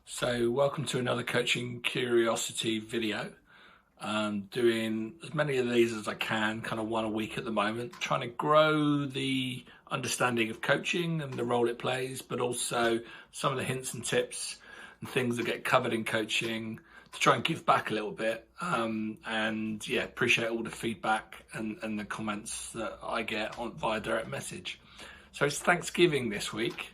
So welcome to another Coaching Curiosity video. Doing as many of these as I can, kind of one a week at the moment, trying to grow the understanding of coaching and the role it plays, but also some of the hints and tips and things that get covered in coaching to try and give back a little bit. Appreciate all the feedback and the comments that I get via direct message. So it's Thanksgiving this week.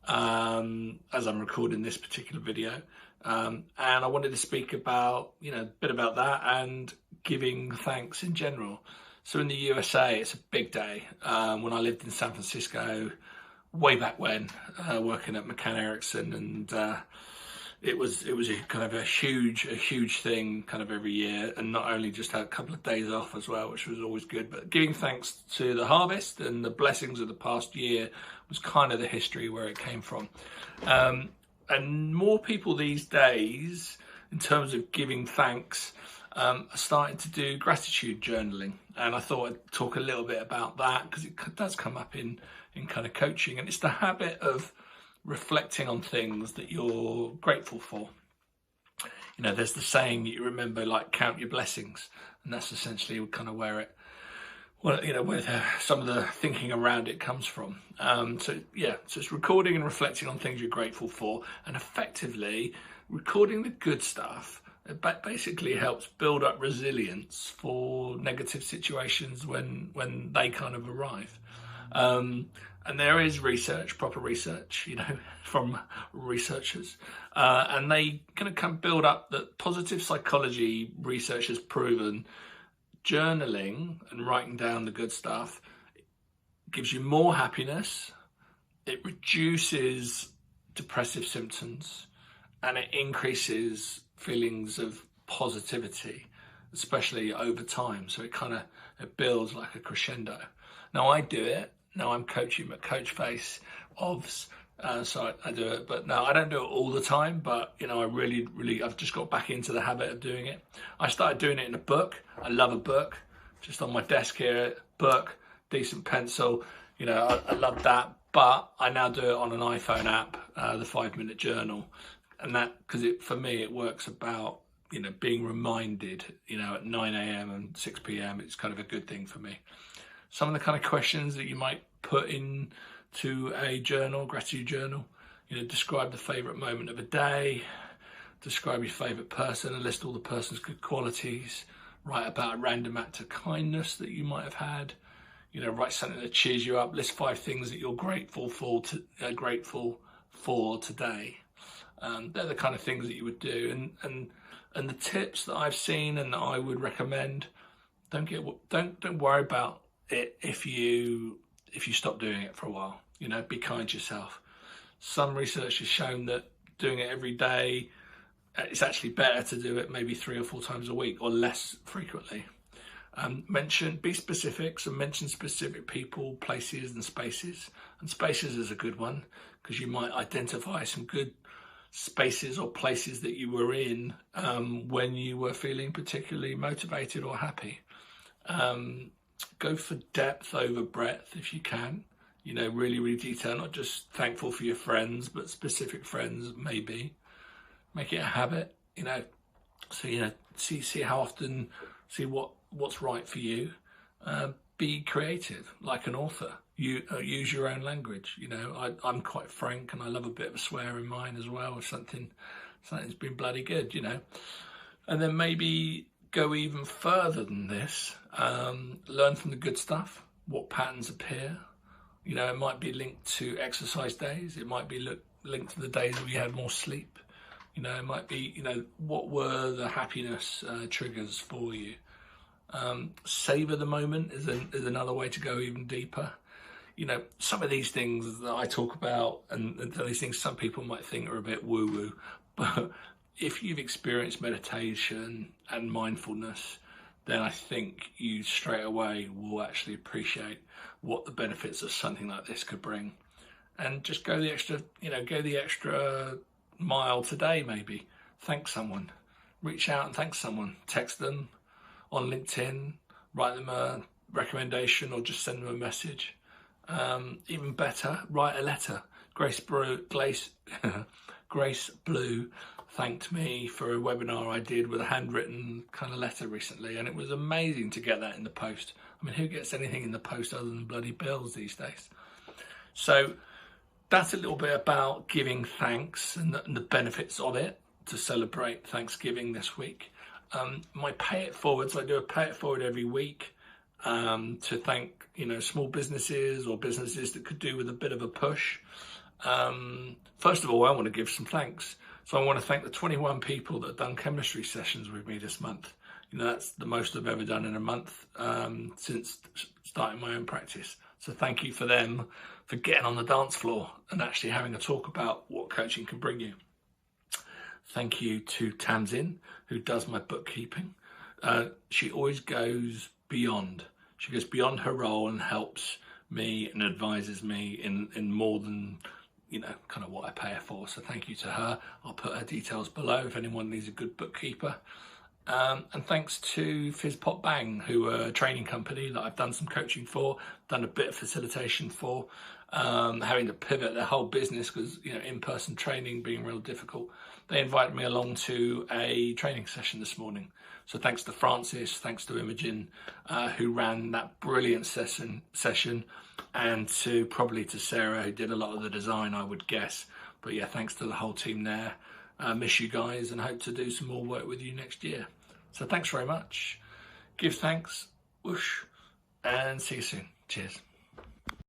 As I'm recording this particular video, and I wanted to speak about, a bit about that and giving thanks in general. So in the USA, it's a big day. When I lived in San Francisco, way back when, working at McCann Erickson, and it was a kind of a huge thing kind of every year, and not only just had a couple of days off as well, which was always good, but giving thanks to the harvest and the blessings of the past year was kind of the history where it came from. And more people these days, in terms of giving thanks, are starting to do gratitude journaling. And I thought I'd talk a little bit about that because it does come up in kind of coaching. And it's the habit of reflecting on things that you're grateful for. There's the saying that you remember, like, count your blessings. And that's essentially kind of where some of the thinking around it comes from. So it's recording and reflecting on things you're grateful for, and effectively recording the good stuff. It basically helps build up resilience for negative situations when they kind of arrive. And there is proper research, from researchers, and they kind of can build up that positive psychology research has proven journaling and writing down the good stuff gives you more happiness, it reduces depressive symptoms, and it increases feelings of positivity, especially over time. So it builds like a crescendo. Now I do it. Now I'm coaching at Coach Face OVS. So I do it, but no, I don't do it all the time, but I've just got back into the habit of doing it. I started doing it in a book. I love a book, just on my desk here, book, decent pencil, I love that, but I now do it on an iPhone app, the 5-minute journal. And that, because for me, it works about, being reminded, at 9 a.m. and 6 p.m. It's kind of a good thing for me. Some of the kind of questions that you might put in to a journal, gratitude journal, describe the favorite moment of a day, describe your favorite person and list all the person's good qualities, write about a random act of kindness that you might have had, write something that cheers you up, list 5 things that you're grateful for today. They're the kind of things that you would do, and the tips that I've seen and that I would recommend, don't worry about it if you stop doing it for a while. Be kind to yourself. Some research has shown that doing it every day, it's actually better to do it maybe 3 or 4 times a week or less frequently. Be specific, so mention specific people, places and spaces. And spaces is a good one because you might identify some good spaces or places that you were in when you were feeling particularly motivated or happy. Go for depth over breadth if you can, really detail, not just thankful for your friends, but specific friends maybe. Make it a habit, so, see how often, see what's right for you. Be creative, like an author. Use your own language. I'm quite frank and I love a bit of a swear in mine as well, if something's been bloody good, And then maybe go even further than this. Learn from the good stuff, what patterns appear. It might be linked to exercise days. It might be linked to the days where you had more sleep. It might be, what were the happiness triggers for you? Savor the moment is another way to go even deeper. Some of these things that I talk about and these things some people might think are a bit woo-woo, but if you've experienced meditation and mindfulness, then I think you straight away will actually appreciate what the benefits of something like this could bring. And just go the extra mile today, maybe. Thank someone. Reach out and thank someone. Text them on LinkedIn, write them a recommendation or just send them a message. Even better, write a letter. Grace Blue thanked me for a webinar I did with a handwritten kind of letter recently, and it was amazing to get that in the post. I mean, who gets anything in the post other than bloody bills these days? So that's a little bit about giving thanks and the benefits of it to celebrate Thanksgiving this week. My pay it forwards, I do a pay it forward every week to thank, small businesses or businesses that could do with a bit of a push. First of all, I want to give some thanks. So I want to thank the 21 people that have done chemistry sessions with me this month. That's the most I've ever done in a month since starting my own practice. So thank you for them for getting on the dance floor and actually having a talk about what coaching can bring you. Thank you to Tamsin, who does my bookkeeping. She always goes beyond. She goes beyond her role and helps me and advises me in more than, kind of what I pay her for. So thank you to her. I'll put her details below if anyone needs a good bookkeeper. And thanks to Fizz Pop Bang, who are a training company that I've done some coaching for, done a bit of facilitation for, having to pivot their whole business because, in-person training being real difficult. They invited me along to a training session this morning. So thanks to Francis, thanks to Imogen, who ran that brilliant session, and probably to Sarah, who did a lot of the design, I would guess. But yeah, thanks to the whole team there. Miss you guys and hope to do some more work with you next year. So thanks very much. Give thanks, whoosh, and see you soon. Cheers.